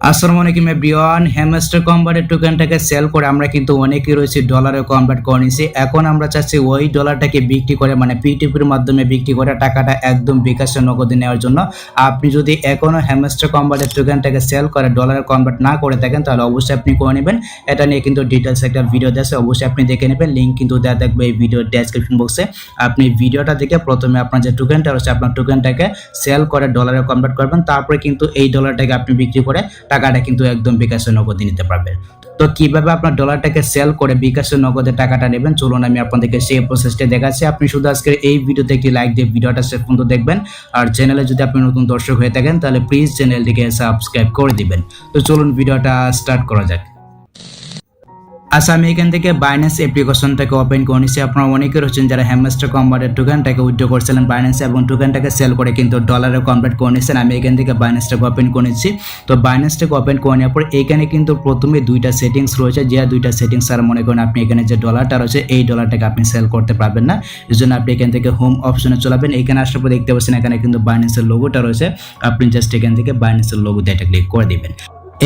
আসসালামু আলাইকুম everyone. Hamster converted টোকেনটাকে sell করে আমরা কিন্তু অনেকেই রয়েছে ডলারে কনভার্ট করে নিয়েছি। এখন আমরা চাচ্ছি ওই ডলারটাকে বিক্রি করে মানে পিটিপির মাধ্যমে বিক্রি করে টাকাটা একদম বিকাশে নগদে নেওয়ার জন্য। আপনি যদি এখনো হ্যামস্টার কনভার্টেড টোকেনটাকে সেল করে ডলারে কনভার্ট না করে থাকেন তাহলে অবশ্যই আপনি করে নেবেন। এটা নিয়ে কিন্তু ডিটেলস একটা ভিডিও দেওয়া আছে, অবশ্যই আপনি দেখে নেবেন। লিঙ্ক কিন্তু দেওয়া থাকবে এই ভিডিওর ডেসক্রিপশন বক্সে। আপনি ভিডিওটা দেখে প্রথমে আপনার যে টোকেনটা রয়েছে আপনার টোকেনটাকে সেল করে ডলারে কনভার্ট করবেন, তারপরে কিন্তু এই ডলারটাকে আপনি বিক্রি করে টাকাটা কিন্তু একদম বিকাশে নগদে নিতে পারবেন। তো কিভাবে আপনার ডলারটাকে সেল করে বিকাশে নগদে টাকাটা নেবেন চলুন আমি আপনাদেরকে সেই প্রসেসটা দেখাচ্ছি। আপনি শুধু আজকের এই ভিডিওতে একটি লাইক দিয়ে ভিডিওটা শেষ পর্যন্ত দেখবেন। আর চ্যানেলে যদি আপনি নতুন দর্শক হয়ে থাকেন তাহলে প্লিজ চ্যানেলটিকে সাবস্ক্রাইব করে দিবেন। তো চলুন ভিডিওটা স্টার্ট করা যাক। আচ্ছা, আমি এখান থেকে বাইন্যান্স অ্যাপ্লিকেশনটাকে ওপেন করে নিচ্ছি। আপনারা অনেকে রয়েছেন যারা হ্যামস্টার কনভার্টেড টোকেনটাকে উইথড্র করছিলেন বাইন্যান্সে এবং টোকেনটাকে সেল করে কিন্তু ডলারে কনভার্ট করে নিচ্ছেন। আমি এখান থেকে বাইন্যান্সটাকে ওপেন করে নিচ্ছি। তো বাইন্যান্সটাকে ওপেন করে নেওয়ার পর এখানে কিন্তু প্রথমে দুইটা সেটিংস রয়েছে, যে দুইটা সেটিংস আর মনে করেন আপনি এখানে যে ডলারটা রয়েছে এই ডলারটাকে আপনি সেল করতে পারবেন না। এই জন্য আপনি এখান থেকে হোম অপশনে চলাবেন। এখানে আসার পর দেখতে পাচ্ছেন এখানে কিন্তু বাইন্যান্সের লোগোটা রয়েছে। আপনি জাস্ট এখান থেকে বাইন্যান্সের লোগোতে এটা ক্লিক করে দিবেন।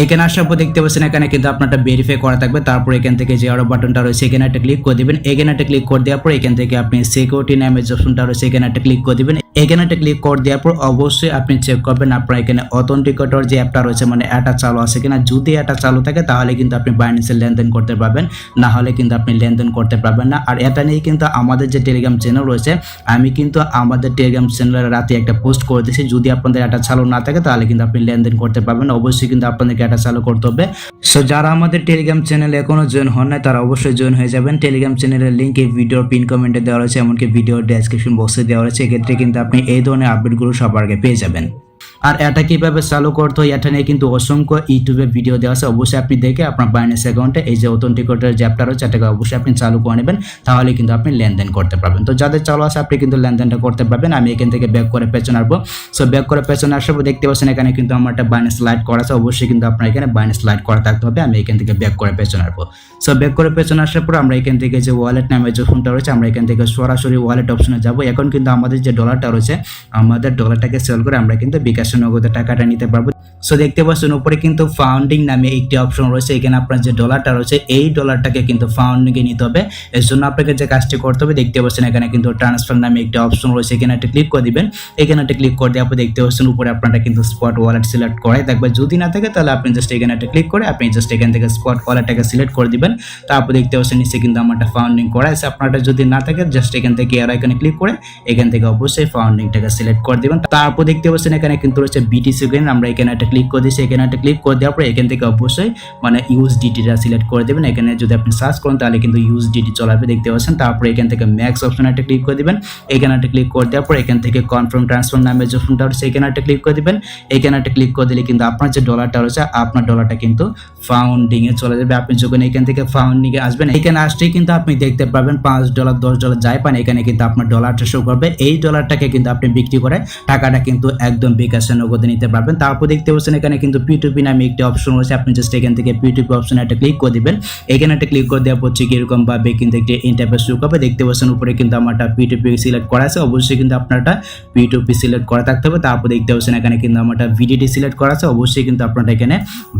এখানে আসার পর দেখতে পাচ্ছেন এখানে কিন্তু আপনারটা ভেরিফাই করা থাকবে। তারপর এখান থেকে যে আরো বাটনটা রয়েছে এখানে একটা ক্লিক করে দিবেন। এখানে একটা ক্লিক করে দেওয়ার পর এখান থেকে আপনি সিকিউরিটি নামের যে অপশনটা রয়েছে এখানে একটা ক্লিক করে দিবেন। এখানে একটা ক্লিক করে দেওয়ার পর অবশ্যই আপনি চেক করবেন আপনার এখানে অথেন্টিকেটর যে অ্যাপটা রয়েছে মানে এটা চালু আছে কিনা। যদি এটা চালু থাকে তাহলে কিন্তু আপনি বাইন্যান্সে লেনদেন করতে পারবেন, না হলে কিন্তু আপনি লেনদেন করতে পারবেন না। আর এটা নিয়ে কিন্তু আমাদের যে টেলিগ্রাম চ্যানেল রয়েছে আমি কিন্তু আমাদের টেলিগ্রাম চ্যানেলের রাতে একটা পোস্ট করে দিয়েছি। যদি আপনাদের এটা চালু না থাকে তাহলে কিন্তু আপনি লেনদেন করতে পারবেন। অবশ্যই কিন্তু আপনাদেরকে এটা চালু করতে হবে। সো যারা আমাদের টেলিগ্রাম চ্যানেলে এখনো জয়েন হন নাই তারা অবশ্যই জয়েন হয়ে যাবেন। টেলিগ্রাম চ্যানেলের লিঙ্ক এই ভিডিওর পিন কমেন্টে দেওয়া রয়েছে, এমনকি ভিডিওর ডেসক্রিপশন বক্সে দেওয়া রয়েছে। এক্ষেত্রে কিন্তু আপনি এই ধরনের আপডেটগুলো সবার আগে পেয়ে যাবেন। আর এটা কিভাবে চালু করতে হয় এটা নিয়ে কিন্তু অসংখ্য ইউটিউবে ভিডিও দেওয়া আছে, অবশ্যই আপনি দেখে আপনার বাইন্যান্স অ্যাকাউন্টে এই যে অথেন্টিকেটর যে অ্যাপটা রয়েছে এটাকে অবশ্যই আপনি চালু করে নেবেন, তাহলে কিন্তু আপনি লেনদেন করতে পারবেন। তো যাদের চালু আছে আপনি কিন্তু লেনদেনটা করতে পারবেন। আমি এখান থেকে ব্যাক করে পেছনে আসবো। সো ব্যাক করে পেছনে আসার পর দেখতে পাচ্ছেন এখানে কিন্তু আমার একটা বাইন্যান্স লাইট করা আছে, অবশ্যই কিন্তু আপনার এখানে বাইন্যান্স লাইট করা থাকতে হবে। আমি এখান থেকে ব্যাক করে পেছনে আসবো। সো ব্যাক করে পেছনে আসার পর আমরা এখান থেকে যে ওয়ালেট নামের যে ফোনটা রয়েছে আমরা এখান থেকে সরাসরি ওয়ালেট অপশনে যাব। এখন কিন্তু আমাদের যে ডলারটা রয়েছে আমাদের ডলারটাকে সেল করে আমরা কিন্তু বিকাশে নগদে টাকাটা নিতে পারবো। সো দেখতে পাচ্ছেন উপরে কিন্তু ফাউন্ডিং নামে একটি অপশন রয়েছে। এখানে আপনার যে ডলারটা রয়েছে এই ডলারটাকে কিন্তু ফাউন্ডিং এ নিতে হবে। এর জন্য আপনাকে যে কাজটি করতে হবে দেখতে পাচ্ছেন এখানে কিন্তু ট্রান্সফার নামে একটি অপশন রয়েছে, এখানে একটা ক্লিক করে দিবেন। এখানে একটা ক্লিক করে দেওয়ার পর দেখতে পাচ্ছেন উপরে আপনারা কিন্তু স্পট ওয়ালেট সিলেক্ট করাই থাকবে। যদি না থাকে তাহলে আপনি জাস্ট এখানে একটা ক্লিক করে আপনি জাস্ট এখান থেকে স্পট ওয়ালেটটাকে সিলেক্ট করে দিবেন। তারপর দেখতে পাচ্ছেন নিচে কিন্তু আমারটা ফাউন্ডিং করা আছে। আপনারটা যদি না থাকে জাস্ট এখান থেকে আর এখানে ক্লিক করে এখান থেকে অবশ্যই ফাউন্ডিংটাকে সিলেক্ট করে দিবেন। তারপর দেখতে পাচ্ছেন এখানে কিন্তু রয়েছে বিটিসি কয়েন, আমরা এখানে একটা ক্লিক করে দিয়েছি। এখানে একটা ক্লিক করে দেওয়ার পর এখান থেকে অবশ্যই মানে ইউএসডিটিটা সিলেক্ট করে দেবেন। এখানে যদি আপনি সার্চ করেন তাহলে কিন্তু ইউএসডিটি চলাবে দেখতে পাচ্ছেন। তারপর এখান থেকে ম্যাক্স অপশনে একটা ক্লিক করে দিবেন। এখানে একটা ক্লিক করে দেওয়ার পর এখান থেকে কনফার্ম ট্রান্সফার নামে যে অপশনটা রয়েছে এখানে একটা ক্লিক করে দিবেন। এখানে একটা ক্লিক করে দিলে কিন্তু আপনার যে ডলারটা রয়েছে আপনার ডলারটা কিন্তু ফাউন্ডিং এ চলে যাবে। আপনি যখন এখান থেকে ফাউন্ডিং এ আসবেন এখানে আসতেই কিন্তু আপনি দেখতে পাবেন $5 $10 যাই পান এখানে কিন্তু আপনার ডলারটা শো করবে। এই ডলারটাকে কিন্তু আপনি বিক্রি করে টাকাটা কিন্তু একদম বিকাশে নগদে নিতে পারবেন। তারপর দেখতে পাচ্ছেন এখানে কিন্তু P2P নামে একটি অপশন রয়েছে। আপনি জাস্ট এখান থেকে P2P অপশনে একটা ক্লিক করে দিবেন। এখানে একটা ক্লিক করে দেওয়ার পর ঠিক এরকম ভাবে কিন্তু একটি ইন্টারফেস শো করবে। দেখতে পাচ্ছেন উপরে কিন্তু আমারটা P2P সিলেক্ট করা আছে, অবশ্যই কিন্তু আপনারটা P2P সিলেক্ট করা থাকতে হবে। তারপর দেখতে পাচ্ছেন এখানে কিন্তু আমারটা VDT সিলেক্ট করা আছে, অবশ্যই কিন্তু আপনারটা এখানে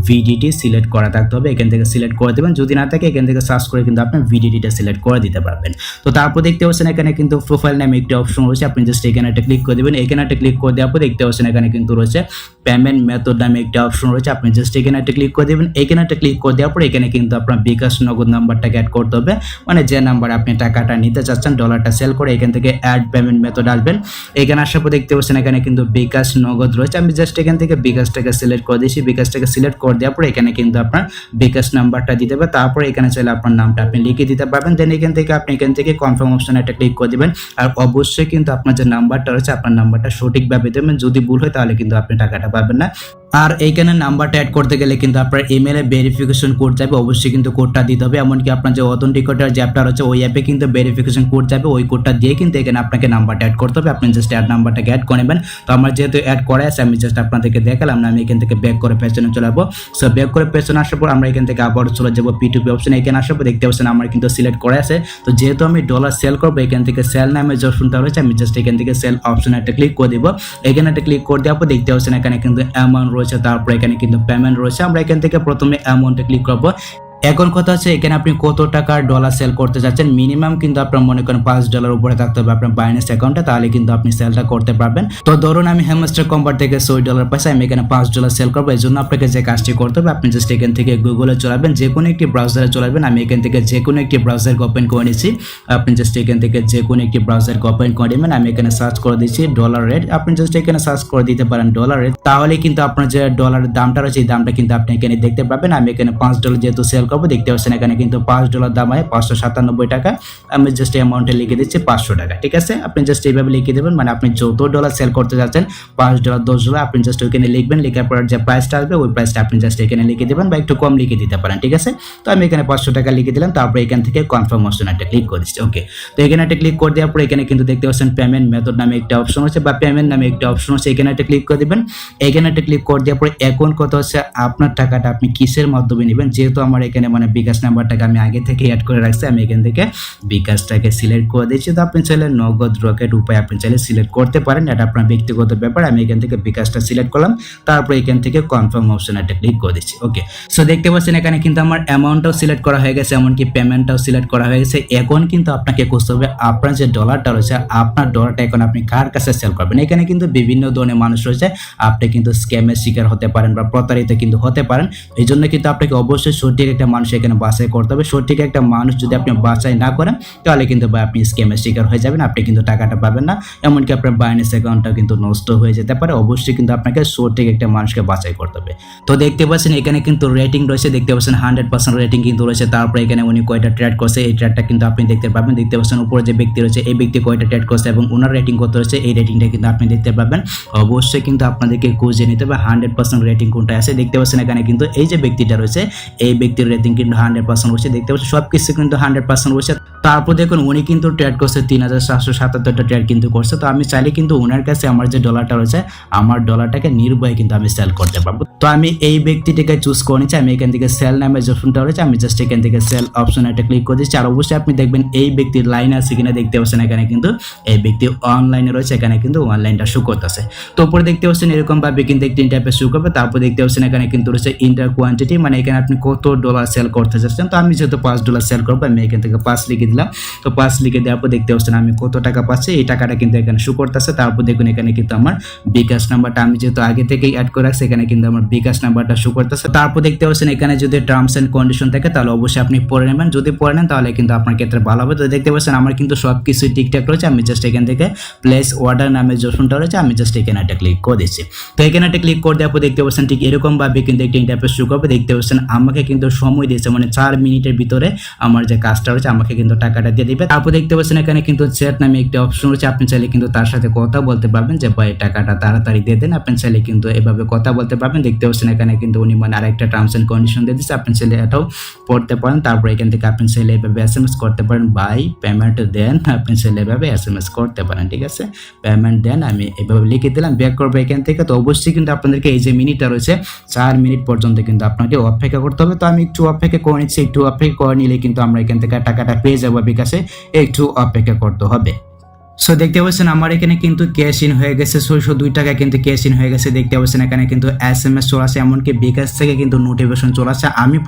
VDT সিলেক্ট করা থাকতে হবে। এখান থেকে সিলেক্ট করে দেবেন, যদি না থাকে এখান থেকে সার্চ করে কিন্তু আপনি VDTটা সিলেক্ট করে দিতে পারবেন। তো তারপর দেখতে পাচ্ছেন এখানে কিন্তু প্রোফাইল নামে একটি অপশন রয়েছে। আপনি জাস্ট এখানে একটা ক্লিক করে দিবেন। এখানে একটা ক্লিক করে দেওয়ার পর দেখতে পাচ্ছেন এখানে কিন্তু রয়েছে পেমেন্ট মেথড নামে একটা অপশন রয়েছে। আপনি জাস্ট এখানে একটা ক্লিক করে দিবেন। এখানে একটা ক্লিক করে দেওয়ার পর এখানে কিন্তু আপনার বিকাশ নগদ নাম্বারটাকে অ্যাড করতে হবে, মানে যে নাম্বারে আপনি টাকাটা নিতে চাচ্ছেন ডলারটা সেল করে। এখান থেকে অ্যাড পেমেন্ট মেথড আসবেন। এখানে আসার পর দেখতে পাচ্ছেন এখানে কিন্তু বিকাশ নগদ রয়েছে। আমি জাস্ট এখান থেকে বিকাশটাকে সিলেক্ট করে দিয়েছি। বিকাশটাকে সিলেক্ট করে দেওয়ার পর এখানে কিন্তু আপনার বিকাশ নাম্বারটা দিতে হবে। তারপর এখানে চাইলে আপনার নামটা আপনি লিখে দিতে পারবেন। দেন এখান থেকে আপনি এখান থেকে কনফার্ম অপশনে একটা ক্লিক করে দিবেন। আর অবশ্যই কিন্তু আপনার যে নাম্বারটা রয়েছে আপনার নাম্বারটা সঠিকভাবে দেবেন, যদি ভুল হয় তাহলে কিন্তু আপনি টাকাটা পাবেন না। আর এইখানে নাম্বারটা অ্যাড করতে গেলে কিন্তু আপনার ইমেলে ভেরিফিকেশন কোড যাবে, অবশ্যই কিন্তু কোডটা দিতে হবে। এমনকি আপনার যে অথেন্টিকেটর যে অ্যাপটা রয়েছে ওই অ্যাপে কিন্তু ভেরিফিকেশন কোড যাবে, ওই কোডটা দিয়ে কিন্তু এখানে আপনাকে নাম্বারটা অ্যাড করতে হবে। আপনি জাস্ট অ্যাড নাম্বারটাকে অ্যাড করে নেবেন। তো আমার যেহেতু অ্যাড করা আছে আমি জাস্ট আপনাদেরকে দেখালাম না, আমি এখান থেকে ব্যাক করে পেছনে চলে যাবো। সো ব্যাক করে পেছনে আসার পর আমরা এখান থেকে আবার চলে যাবো P2P অপশনে। এখানে আসার পর দেখতে পাচ্ছেন আমার কিন্তু সিলেক্ট করা আছে। তো যেহেতু আমি ডলার সেল করবো এখান থেকে সেল নামে যে অপশনটা রয়েছে আমি জাস্ট এখান থেকে সেল অপশনে একটা ক্লিক করে দিব। এখানে একটা ক্লিক করে দেওয়ার পর দেখতে পাচ্ছেন এখানে কিন্তু অ্যামাউন্ট রয়েছে, তারপর এখানে কিন্তু পেমেন্ট রয়েছে। আমরা এখান থেকে প্রথমে অ্যামাউন্টে ক্লিক করব। এখন কথা হচ্ছে এখানে আপনি কত টাকার ডলার সেল করতে চাচ্ছেন। মিনিমাম কিন্তু আপনার মনে করেন $5 উপরে থাকতে হবে আপনার বাইন্যান্স অ্যাকাউন্টে, তাহলে কিন্তু আপনি সেলটা করতে পারবেন। তো ধরুন আমি হ্যামস্টার কম্বার থেকে $100 পাইছি, আমি এখানে $5 সেল করবো। এই জন্য আপনাকে যে কাজটি করতে হবে, আপনি জাস্ট এখান থেকে গুগলে চলাবেন, যে কোনো একটি ব্রাউজারে চলাবেন। আমি এখান থেকে যে কোনো একটি ব্রাউজারকে ওপেন করে নিচ্ছি। আপনি জাস্ট এখান থেকে যে কোনো একটি ব্রাউজারকে ওপেন করে নেবেন। আমি এখানে সার্চ করে দিচ্ছি ডলার রেট। আপনি জাস্ট এখানে সার্চ করে দিতে পারেন ডলার রেট, তাহলে কিন্তু আপনার যে ডলারের দামটা রয়েছে এই দামটা কিন্তু আপনি এখানে দেখতে পাবেন। আমি এখানে $5 যেহেতু সেল করবো, দেখতে পাচ্ছেন এখানে কিন্তু $5 দাম হয় 597 টাকা। আমি জাস্ট অ্যামাউন্টে লিখে দিচ্ছি 500 টাকা, ঠিক আছে। আপনি জাস্ট এইভাবে লিখে দেবেন, মানে আপনি যত ডলার সেল করতে যাচ্ছেন $5 $10 আপনি জাস্ট ওইখানে লিখবেন। লেখার পর যে প্রাইসটা আসবে ওই প্রাইসটা আপনি জাস্ট এখানে লিখে দেবেন, বা একটু কম লিখে দিতে পারেন, ঠিক আছে। তো আমি এখানে 500 টাকা লিখে দিলাম, তারপর এখান থেকে কনফার্ম অপশন একটা ক্লিক করে দিচ্ছি। ওকে, তো এখানে একটা ক্লিক করে দেওয়ার পর এখানে কিন্তু দেখতে পাচ্ছেন পেমেন্ট মেথড নামে একটা অপশন আছে, বা পেমেন্ট নামে একটা অপশন আছে। এখানে একটা ক্লিক করে দিবেন। এখানে একটা ক্লিক করে দেওয়ার পর এখন কথা হচ্ছে আপনার টাকাটা আপনি কিসের মাধ্যমে নেবেন। যেহেতু আমার এখানে মানে বিকাশ নাম্বারটাকে আমি আগে থেকে অ্যাড করে রাখছি, আমি এখান থেকে বিকাশটাকে সিলেক্ট করে দিচ্ছি। তো আপনি চাইলে নগদ রকেট উপায় আপনি চাইলে সিলেক্ট করতে পারেন, এটা আপনার ব্যক্তিগত ব্যাপার। আমি এখান থেকে বিকাশটা সিলেক্ট করলাম, তারপর এখান থেকে কনফার্ম অপশন একটা ক্লিক করে দিচ্ছি। ওকে, সো দেখতে পাচ্ছেন এখানে কিন্তু আমার অ্যামাউন্টটাও সিলেক্ট করা হয়ে গেছে, এমনকি পেমেন্টটাও সিলেক্ট করা হয়ে গেছে। এখন কিন্তু আপনাকে খুঁজতে হবে আপনার যে ডলারটা রয়েছে, আপনার ডলারটা এখন আপনি কার কাছে সেল করবেন। এখানে কিন্তু বিভিন্ন ধরনের মানুষ রয়েছে, আপনি কিন্তু স্ক্যামের শিকার হতে পারেন বা প্রতারিত কিন্তু হতে পারেন। এই জন্য কিন্তু আপনাকে অবশ্যই সঠিক একটা মানুষ এখানে বাছাই করতে হবে। সঠিক একটা মানুষ যদি আপনি বাছাই না করেন, তাহলে কিন্তু আপনি স্ক্যামের শিকার হয়ে যাবেন, আপনি কিন্তু টাকাটা পাবেন না, এমনকি আপনার বাইন্যান্স অ্যাকাউন্টটাও কিন্তু নষ্ট হয়ে যেতে পারে। অবশ্যই কিন্তু আপনাকে সঠিক একটা মানুষকে বাছাই করতে হবে। তো দেখতে পাচ্ছেন এখানে কিন্তু রেটিং রয়েছে, দেখতে পাচ্ছেন 100% রেটিং কিন্তু রয়েছে। তারপরে এখানে উনি কয়টা ট্রেড করছে এই ট্রেডটা কিন্তু আপনি দেখতে পাবেন। দেখতে পাচ্ছেন উপরে যে ব্যক্তি রয়েছে এই ব্যক্তি কয়টা ট্রেড করছে এবং ওনার রেটিং কত রয়েছে এই রেটিংটা কিন্তু আপনি দেখতে পাবেন। অবশ্যই কিন্তু আপনাদেরকে খুঁজে নিতে হবে 100% রেটিং কোনটা আছে। দেখতে পাচ্ছেন এখানে কিন্তু এই যে ব্যক্তিটা রয়েছে এই ব্যক্তির রেটিং কিন্তু 100% রয়েছে। দেখতে পাচ্ছেন সবকিছু কিন্তু 100% রয়েছে। তারপর দেখুন উনি কিন্তু ট্রেড করছে 3777টা ট্রেড কিন্তু করছে। তো আমি চাইলে কিন্তু ওনার কাছে আমার যে ডলারটা রয়েছে আমার ডলারটাকে নির্ভয়ে কিন্তু আমি সেল করতে পারবো। তো আমি এই ব্যক্তিটিকে চুজ করে নিচ্ছি। আমি এখান থেকে সেল নামে যে অপশনটা রয়েছে আমি জাস্ট এখান থেকে সেল অপশন একটা ক্লিক করে দিচ্ছি। আর অবশ্যই আপনি দেখবেন এই ব্যক্তির লাইন আছে কিনা, দেখতে পাচ্ছেন এখানে কিন্তু এই ব্যক্তি অনলাইনে রয়েছে, এখানে কিন্তু অনলাইনটা শো করতেছে। তো উপরে দেখতে পাচ্ছেন এরকম ভাবে কিন্তু একটি টাইপের শো করবে। তারপর দেখতে পাচ্ছেন এখানে কিন্তু রয়েছে ইন্টার কোয়ান্টিটি, মানে এখানে আপনি কত ডলার সেল করতে চাচ্ছেন। তো আমি যেহেতু $5 সেল করবো, আমি এখান থেকে 5 লিখে দিলাম। তো 5 লিখে দেওয়ার পর দেখতে পাচ্ছেন আমি কত টাকা পাচ্ছি, এই টাকাটা কিন্তু এখানে শো করতেছে। তারপর দেখুন এখানে কিন্তু আমার বিকাশ নাম্বারটা আমি যেহেতু আগে থেকেই অ্যাড করে রাখছি, এখানে কিন্তু আমার বিকাশ নাম্বারটা শো করতেছে। তারপর দেখতে পাচ্ছেন এখানে যদি টার্মস এন্ড কন্ডিশন থাকে তাহলে অবশ্যই আপনি পড়ে নেবেন, যদি পড়ে নেন তাহলে কিন্তু আপনার ক্ষেত্রে ভালো হবে। তো দেখতে পাচ্ছেন আমার কিন্তু সবকিছু ঠিকঠাক রয়েছে। আমি জাস্ট এখান থেকে প্লেস অর্ডার নামে যে অপশনটা রয়েছে আমি জাস্ট এখানে একটা ক্লিক করে দিচ্ছি। তো এখানে একটা ক্লিক করে দেওয়ার পর দেখতে পাচ্ছেন ঠিক এরকম ভাবে কিন্তু একটা ইন্টারফেস শো করবে। দেখতে পাচ্ছেন আমাকে কিন্তু সময় দিয়েছে, মানে 4 মিনিটের ভিতরে আমার যে কাজটা রয়েছে আমাকে কিন্তু টাকাটা দিয়ে দিবে। তারপর দেখতে পাচ্ছেন এখানে কিন্তু চ্যাট নামে একটা অপশন রয়েছে, আপনি চাইলে কিন্তু তার সাথে কথা বলতে পারবেন যে ভাই টাকাটা তাড়াতাড়ি দিয়ে দেন। আপনি চাইলে কিন্তু এভাবে কথা বলতে পারবেন। দেখতে পাচ্ছেন এখানে কিন্তু উনি মানে আরেকটা টার্মস এন্ড কন্ডিশন দিয়ে দিচ্ছে, আপনি চাইলে এটাও পড়তে পারেন। তারপর এখান থেকে আপনি চাইলে এভাবে SMS করতে পারেন, বাই পেমেন্ট দেন, আপনি চাইলে এভাবে SMS করতে পারেন, ঠিক আছে। পেমেন্ট দেন আমি এভাবে লিখে দিলাম, ব্যাক করবো এখান থেকে। তো অবশ্যই কিন্তু আপনাদেরকে এই যে মিনিটটা রয়েছে 4 মিনিট পর্যন্ত কিন্তু আপনাকে অপেক্ষা করতে হবে। তো আমি একটু অপেক্ষা করে নিচ্ছি, একটু অপেক্ষা করে নিলে কিন্তু আমরা এখান থেকে টাকাটা পেয়ে যাবো বিকাশে, একটু অপেক্ষা করতে হবে। সো দেখতে পাচ্ছেন আমার এখানে কিন্তু ক্যাশ ইন হয়ে গেছে 602 টাকা কিন্তু ক্যাশ ইন হয়ে গেছে। দেখতে পাচ্ছেন এখানে কিন্তু SMS চলে আসে, এমনকি বিকাশ থেকে কিন্তু নোটিফিকেশন চলে আসে। আমি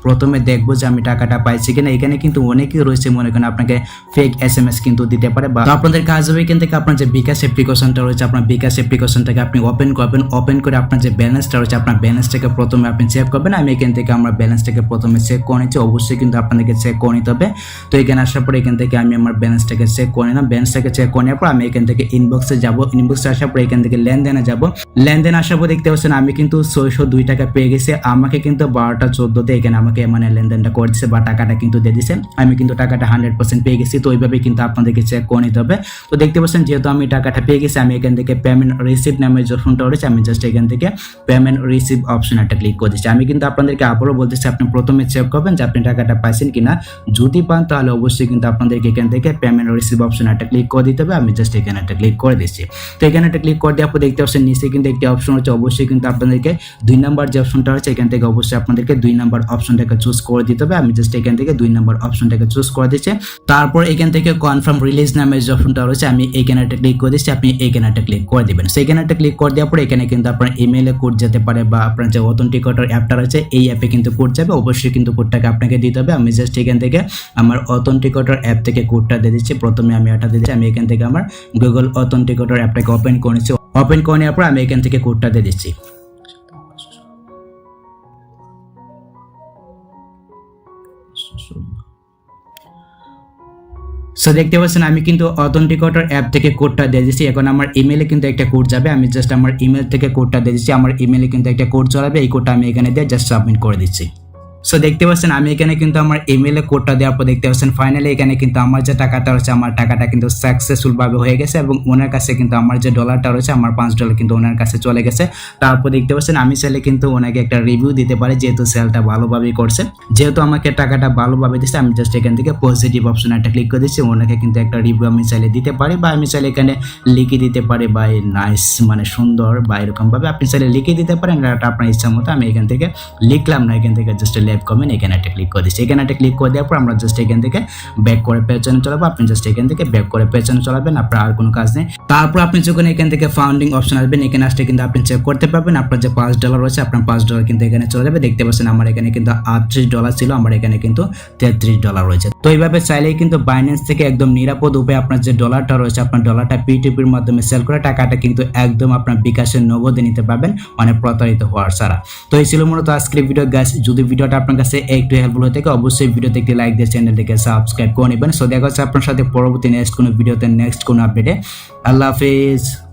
প্রথমে দেখবো যে আমি টাকাটা পাইছি কিনা। এখানে কিন্তু অনেকেই রয়েছে মনে করেন আপনাকে ফেক SMS কিন্তু দিতে পারে, বা আপনাদের কাজ হবে এখান থেকে আপনার যে বিকাশ অ্যাপ্লিকেশনটা রয়েছে আপনার বিকাশ অ্যাপ্লিকেশনটাকে আপনি ওপেন করবেন। ওপেন করে আপনার যে ব্যালেন্সটা রয়েছে আপনার ব্যালেন্সটাকে প্রথমে আপনি চেক করবেন। আমি এখান থেকে আমার ব্যালেন্সটাকে প্রথমে চেক করে নিচ্ছি। অবশ্যই কিন্তু আপনাদেরকে চেক করে নিতে হবে। তো এখানে আসার পর এখান থেকে আমি আমার ব্যালেন্সটাকে চেক করে নিলাম। ব্যালেন্সটাকে চেক করার পর আমি এখান থেকে ইনবক্সে যাব। ইনবক্সে আসার পর এখান থেকে লেনদেনে যাব। লেনদেন আসার পর দেখতে পাচ্ছেন আমি কিন্তু 602 টাকা পেয়ে গেছি। আমাকে কিন্তু 12টা 14তে এখানে আমাকে মানে লেনদেনটা করে দিচ্ছে বা টাকাটা কিন্তু দিয়ে দিচ্ছে। আমি কিন্তু টাকাটা 100% পেয়ে গেছি। তো ওইভাবে কিন্তু আপনাদেরকে চেক করে নিতে হবে। তো দেখতে পাচ্ছেন যেহেতু আমি টাকাটা পেয়ে গেছি, আমি এখান থেকে পেমেন্ট রিসিভ নামের যে অপশনটা রয়েছে আমি জাস্ট এখান থেকে পেমেন্ট রিসিভ অপশন একটা ক্লিক করে দিচ্ছি। আমি কিন্তু আপনাদেরকে আবারও বলতেছি আপনি প্রথমে চেক করবেন যে আপনি টাকাটা পাইছেন কিনা। যদি পান তাহলে অবশ্যই কিন্তু আপনাদেরকে এখান থেকে পেমেন্ট রিসিভ অপশন একটা ক্লিক ক্লিক করে দিতে হবে। আমি জাস্ট এখানে একটা ক্লিক করে দিচ্ছি। তো এখানে একটা ক্লিক করে দেওয়ার পর দেখতে পাচ্ছেন নিচে কিন্তু একটি অপশন হচ্ছে, অবশ্যই কিন্তু আপনাদেরকে 2 নাম্বার যে অপশনটা হচ্ছে এখান থেকে অবশ্যই আপনাদেরকে 2 নাম্বার অপশনটাকে চুজ করে দিতে হবে। আমি জাস্ট এখান থেকে 2 নাম্বার অপশনটাকে চুজ করে দিচ্ছি। তারপর এখান থেকে কনফার্ম রিলিজ নামে যে অপশনটা রয়েছে আমি এখানে একটা ক্লিক করে দিচ্ছি, আপনি এখানে একটা ক্লিক করে দিবেন। সো এখানে একটা ক্লিক করে দেওয়ার পর এখানে কিন্তু আপনার ইমেইলে কোড যেতে পারে বা আপনার যে অথেন্টিকেটর অ্যাপটা রয়েছে এই অ্যাপে কিন্তু কোড যাবে, অবশ্যই কিন্তু কোডটাকে আপনাকে দিতে হবে। আমি জাস্ট এখান থেকে আমার অথেন্টিকেটর অ্যাপ থেকে কোডটা দিয়ে দিচ্ছি। প্রথমে আমি এটা দিয়ে দিচ্ছি, আমি এখান থেকে আমার গুগল অথেন্টিকেটর অ্যাপটাকে ওপেন করে নিচ্ছি। ওপেন করে নেওয়ার পর আমি এখান থেকে কোডটা দিয়ে দিচ্ছি। সো দেখতে পাচ্ছেন আমি কিন্তু অথেন্টিকেটর অ্যাপ থেকে কোডটা দিয়ে দিচ্ছি। এখন আমার ইমেইলে কিন্তু একটা কোড যাবে, আমি জাস্ট আমার ইমেল থেকে কোডটা দিয়ে দিচ্ছি। আমার ইমেইলে কিন্তু একটা কোড চলাবে, এই কোডটা আমি এখানে দিয়ে জাস্ট সাবমিট করে দিচ্ছি। সো দেখতে পাচ্ছেন আমি এখানে কিন্তু আমার ইমেইলে কোডটা দেওয়ার পর দেখতে পাচ্ছেন ফাইনালি এখানে কিন্তু আমার যে টাকাটা রয়েছে আমার টাকাটা কিন্তু সাকসেসফুল ভাবে হয়ে গেছে এবং ওনার কাছে কিন্তু আমার যে ডলারটা রয়েছে আমার $5 কিন্তু ওনার কাছে চলে গেছে। তারপর দেখতে পাচ্ছেন আমি চাইলে কিন্তু ওনাকে একটা রিভিউ দিতে পারি, যেহেতু সেলটা ভালোভাবেই করছে, যেহেতু আমাকে টাকাটা ভালোভাবে দিচ্ছে। আমি জাস্ট এখান থেকে পজিটিভ অপশন একটা ক্লিক করে দিচ্ছি, ওনাকে কিন্তু একটা রিভিউ আমি চাইলে দিতে পারি বা আমি চাইলে এখানে লিখে দিতে পারি বা নাইস মানে সুন্দর বা এরকম ভাবে আপনি চাইলে লিখে দিতে পারেন, এটা আপনার ইচ্ছা মতো। আমি এখান থেকে লিখলাম না, এখান থেকে জাস্ট লেভ কমেন্ট এখানে একটা ক্লিক করে দিচ্ছি। এখানে একটা ক্লিক করে দেওয়ার পর আমরা জাস্ট এখান থেকে ব্যাক করে পেছনে চলাবো। আপনি জাস্ট এখান থেকে ব্যাক করে পেছনে চলাবেন, আপনার আর কোনো কাজ নেই। তারপর আপনি যখন এখান থেকে ফাউন্ডিং অপশন আসবেন এখানে আসলে কিন্তু আপনি চেক করতে পারবেন আপনার যে $5 রয়েছে, আপনার $5 কিন্তু এখানে চলে যাবে। দেখতে পাচ্ছেন আমার এখানে কিন্তু $38 ছিল, আমার এখানে কিন্তু $33 রয়েছে। তো এইভাবে চাইলেই কিন্তু বাইন্যান্স থেকে একদম নিরাপদ উপায়ে আপনার যে ডলারটা রয়েছে আপনার ডলারটা P2P-র মাধ্যমে সেল করে টাকাটা কিন্তু একদম আপনার বিকাশের নগদে নিতে পারবেন, মানে প্রতারিত হওয়ার ছাড়া। তো এই ছিল মূলত আজকের ভিডিও গাইস। যদি ভিডিওটা আপনার কাছে একটু হেল্পফুল হয়ে থাকে অবশ্যই ভিডিওতে একটি লাইক দিয়ে চ্যানেলটিকে সাবস্ক্রাইব করে নেবেন। সো দেখা হচ্ছে আপনার সাথে পরবর্তী নেক্সট কোনো ভিডিওতে নেক্সট কোনো আপডেটে। আল্লাহ হাফেজ।